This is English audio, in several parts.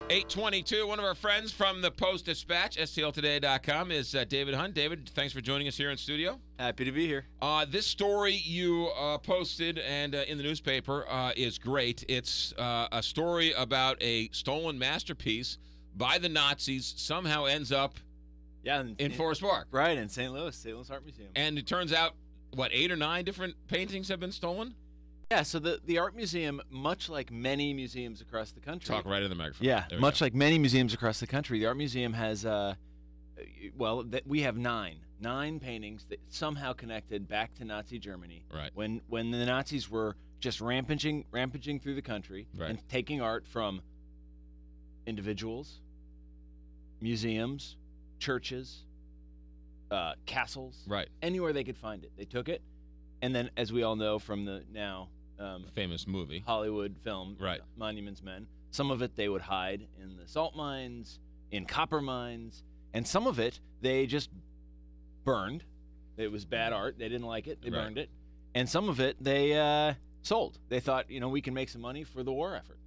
822, one of our friends from the Post-Dispatch, STLTODAY.com, is David Hunn. David, thanks for joining us here in studio. Happy to be here. This story you posted and in the newspaper is great. It's a story about a stolen masterpiece by the Nazis, somehow ends up in Forest Park. Right, in St. Louis Art Museum. And it turns out, 8 or 9 different paintings have been stolen? Yeah, so the art museum, much like many museums across the country. Talk right in the microphone. Yeah, much like many museums across the country, the art museum has, we have nine paintings that somehow connected back to Nazi Germany. Right. When the Nazis were just rampaging through the country and taking art from individuals, museums, churches, castles, anywhere they could find it. They took it. And then, as we all know from the now famous movie, Hollywood film, Monuments Men, some of it they would hide in the salt mines, in copper mines, and some of it they just burned. It was bad art. They didn't like it. They burned it. And some of it they sold. They thought, we can make some money for the war effort.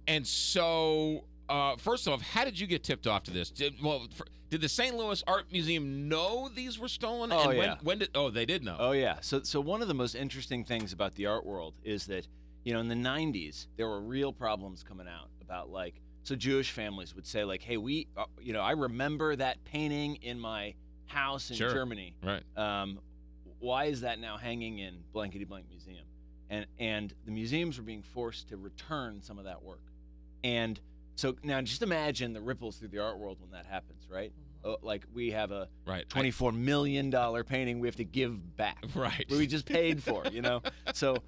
And so, first off, how did you get tipped off to this? Did the St. Louis Art Museum know these were stolen? Oh, and yeah. They did know. Oh, yeah. So one of the most interesting things about the art world is that, in the 90s, there were real problems coming out about, so Jewish families would say, hey, I remember that painting in my house in Germany. Right. Why is that now hanging in blankety-blank museum? And the museums were being forced to return some of that work. And so now just imagine the ripples through the art world when that happens, right? We have a $24 million painting we have to give back. Right. We just paid for, So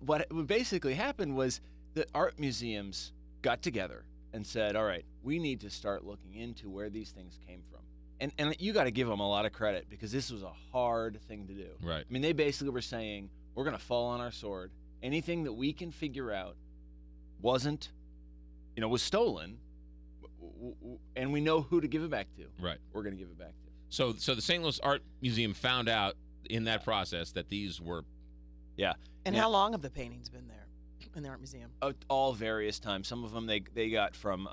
what basically happened was the art museums got together and said, all right, we need to start looking into where these things came from. And you got to give them a lot of credit because this was a hard thing to do. Right. I mean, they basically were saying, we're going to fall on our sword. Anything that we can figure out was stolen, and we know who to give it back to. Right. We're going to give it back to. So the St. Louis Art Museum found out in that process that these were... Yeah. And how long have the paintings been there in the art museum? All various times. Some of them they got from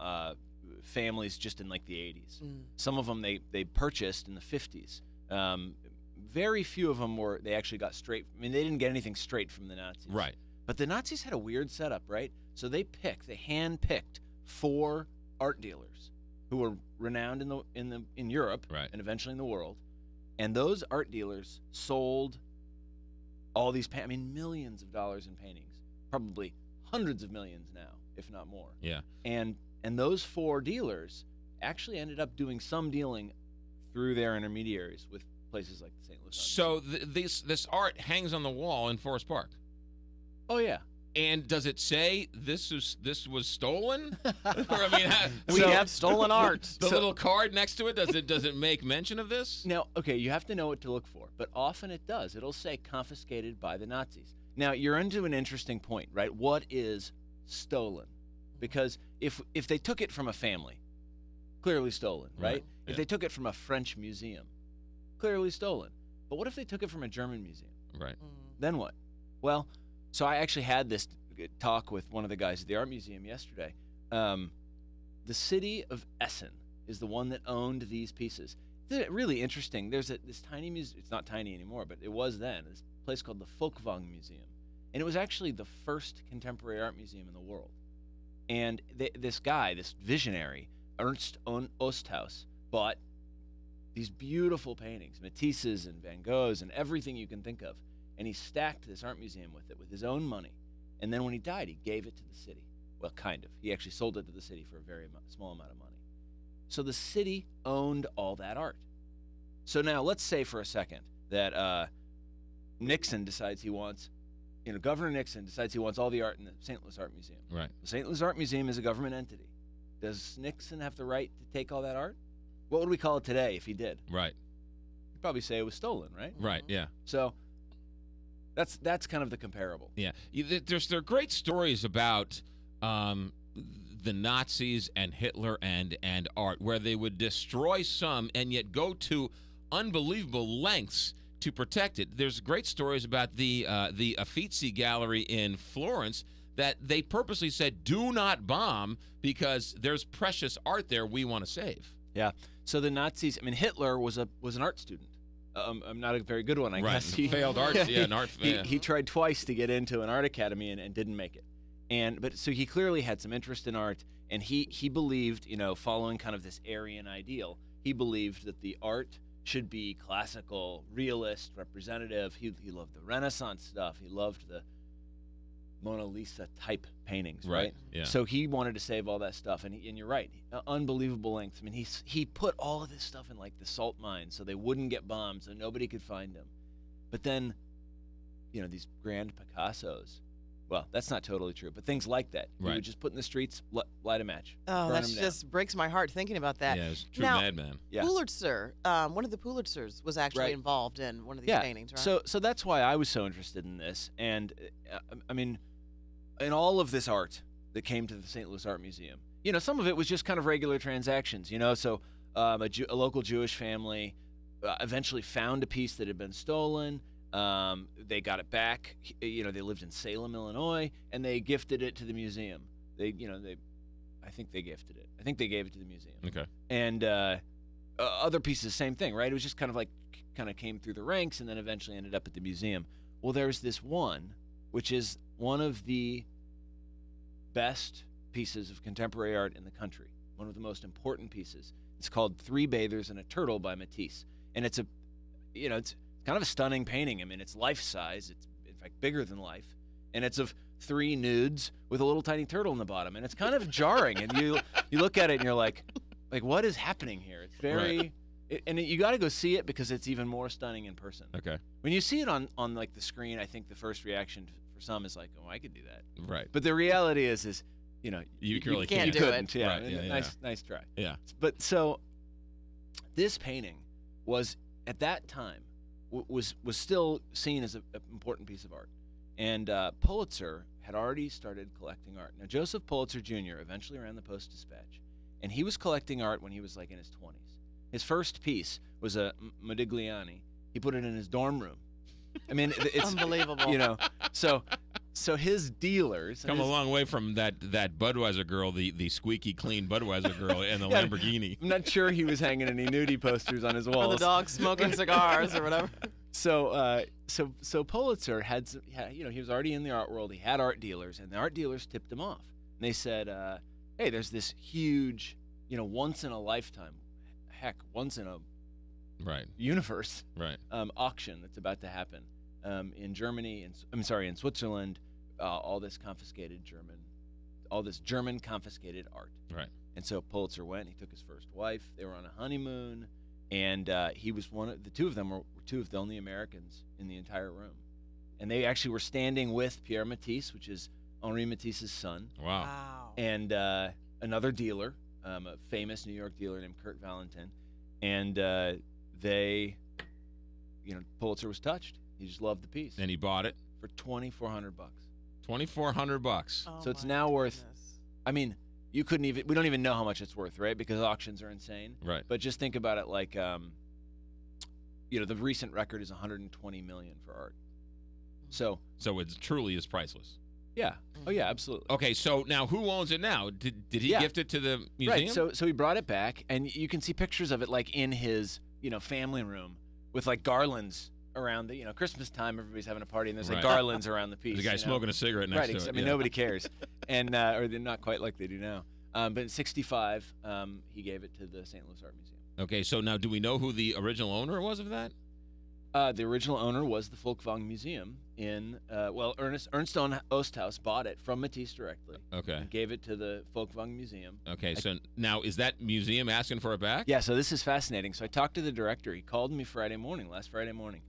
families just in the 80s. Some of them they purchased in the 50s. Very few of them they actually got straight. I mean, they didn't get anything straight from the Nazis. Right. But the Nazis had a weird setup, right? So they hand-picked 4 art dealers who were renowned in Europe and eventually in the world, and those art dealers sold all these millions of dollars in paintings, probably hundreds of millions now, if not more. Yeah. And those 4 dealers actually ended up doing some dealing through their intermediaries with places like the St. Louis Art Museum. So this art hangs on the wall in Forest Park. Oh yeah. And does it say this was stolen? We have stolen art. The little card next to it, does it make mention of this? Now, okay, you have to know what to look for, but often it does. It'll say confiscated by the Nazis. Now, you're into an interesting point, right? What is stolen? Because if they took it from a family, clearly stolen, right? If they took it from a French museum, clearly stolen. But what if they took it from a German museum? Right. Then what? Well, so I actually had this talk with one of the guys at the art museum yesterday. The city of Essen is the one that owned these pieces. It's really interesting. There's this tiny museum. It's not tiny anymore, but it was then. This place called the Folkwang Museum. And it was actually the first contemporary art museum in the world. And this guy, this visionary, Ernst Osthaus, bought these beautiful paintings, Matisse's and Van Gogh's and everything you can think of. And he stacked this art museum with it with his own money. And then when he died, he gave it to the city. Well, kind of. He actually sold it to the city for a very small amount of money. So the city owned all that art. So now let's say for a second that Nixon decides he wants, Governor Nixon decides he wants all the art in the St. Louis Art Museum. Right. The St. Louis Art Museum is a government entity. Does Nixon have the right to take all that art? What would we call it today if he did? Right. You'd probably say it was stolen, right? Right, yeah. So that's kind of the comparable. Yeah. There are great stories about the Nazis and Hitler and art where they would destroy some and yet go to unbelievable lengths to protect it. There's great stories about the Uffizi Gallery in Florence that they purposely said, do not bomb because there's precious art there we want to save. Yeah. So the Nazis, I mean, Hitler was an art student. I'm not a very good one, I guess. He failed arts. Yeah, an art. He tried twice to get into an art academy and didn't make it. But so he clearly had some interest in art, and he believed, you know, following kind of this Aryan ideal, he believed that the art should be classical, realist, representative. He loved the Renaissance stuff. He loved the Mona Lisa type paintings, right? Yeah. So he wanted to save all that stuff, and you're right, unbelievable lengths. I mean, he put all of this stuff in like the salt mines so they wouldn't get bombed, so nobody could find them. But then, you know, these grand Picassos. Well, that's not totally true, but things like that. He would just put in the streets, light a match. Oh, that just breaks my heart thinking about that. Yeah, it's a true now, madman. Yeah. Pulitzer, one of the Pulitzers was actually involved in one of these paintings, right? So that's why I was so interested in this. And, I mean, in all of this art that came to the St. Louis Art Museum, you know, some of it was just kind of regular transactions, you know. So a local Jewish family eventually found a piece that had been stolen. They got it back. You know, they lived in Salem, Illinois, and they gifted it to the museum. I think they gifted it. I think they gave it to the museum. Okay. And other pieces, same thing, right? It was just kind of came through the ranks and then eventually ended up at the museum. Well, there's this one, which is one of the best pieces of contemporary art in the country. One of the most important pieces. It's called Three Bathers and a Turtle by Matisse, and it's kind of a stunning painting. I mean, it's life-size. It's, in fact, bigger than life. And it's of three nudes with a little tiny turtle in the bottom. And it's kind of jarring. And you look at it and you're like, what is happening here? It's very... Right. You got to go see it because it's even more stunning in person. Okay. When you see it on like the screen, I think the first reaction for some is like, oh, I could do that. Right. But the reality is you know, you really can't do couldn't. it. Yeah. Right. Yeah, nice try. Yeah. But so this painting was at that time was still seen as an important piece of art. And Pulitzer had already started collecting art. Now, Joseph Pulitzer Jr. eventually ran the Post-Dispatch, and he was collecting art when he was like in his 20s. His first piece was a Modigliani. He put it in his dorm room. I mean, it's unbelievable. You know, so his dealers come a long way from that Budweiser girl, the squeaky clean Budweiser girl, and the Lamborghini. I'm not sure he was hanging any nudie posters on his walls. Or the dog smoking cigars or whatever. So Pulitzer had you know, he was already in the art world. He had art dealers, and the art dealers tipped him off. And they said, "Hey, there's this huge, you know, once in a lifetime, heck, once in a universe, auction that's about to happen in Germany. In Switzerland. All this German confiscated art." Right. And so Pulitzer went. He took his first wife. They were on a honeymoon, and he was the two of them were two of the only Americans in the entire room. And they actually were standing with Pierre Matisse, which is Henri Matisse's son. Wow. And another dealer, a famous New York dealer named Kurt Valentin. And they, you know, Pulitzer was touched. He just loved the piece. And he bought it for $2,400. $2,400. Oh, so it's now worth. I mean, we don't even know how much it's worth, right? Because auctions are insane. Right. But just think about it like, you know, the recent record is $120 million for art. So it truly is priceless. Yeah. Oh yeah, absolutely. Okay, so now who owns it now? Did he gift it to the museum? Right. So he brought it back, and you can see pictures of it like in his, you know, family room with like garlands around the, you know, Christmas time, everybody's having a party, and there's like garlands around the piece. There's a guy smoking a cigarette next to it. I mean, nobody cares, and or they're not quite like they do now. But in '65, he gave it to the St. Louis Art Museum. Okay, so now do we know who the original owner was of that? The original owner was the Folkwang Museum in, Ernst Osthaus bought it from Matisse directly. Okay. And gave it to the Folkwang Museum. Okay, so now is that museum asking for it back? Yeah, so this is fascinating. So I talked to the director. He called me last Friday morning.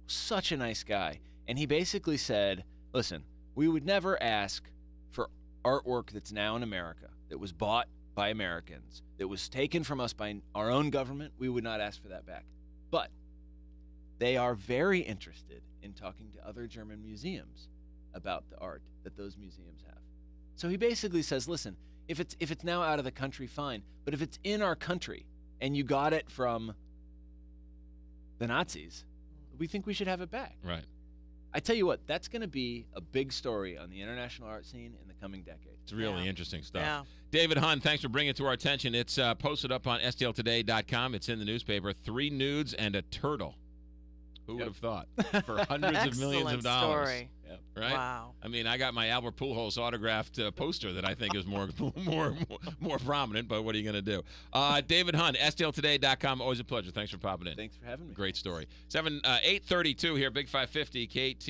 Such a nice guy. And he basically said, listen, we would never ask for artwork that's now in America, that was bought by Americans, that was taken from us by our own government. We would not ask for that back. But they are very interested in talking to other German museums about the art that those museums have. So he basically says, listen, if it's now out of the country, fine. But if it's in our country and you got it from the Nazis, we think we should have it back. Right. I tell you what, that's going to be a big story on the international art scene in the coming decade. It's really interesting stuff. Yeah. David Hunn, thanks for bringing it to our attention. It's posted up on STLTODAY.com. It's in the newspaper. 3 nudes and a turtle. Who would have thought? For hundreds of millions of dollars. Story. Yep. Right? Wow. I mean, I got my Albert Pujols autographed poster that I think is more prominent, but what are you going to do? David Hunn, STLTODAY.com. Always a pleasure. Thanks for popping in. Thanks for having me. Great story. 8:32 here, Big 550, KT.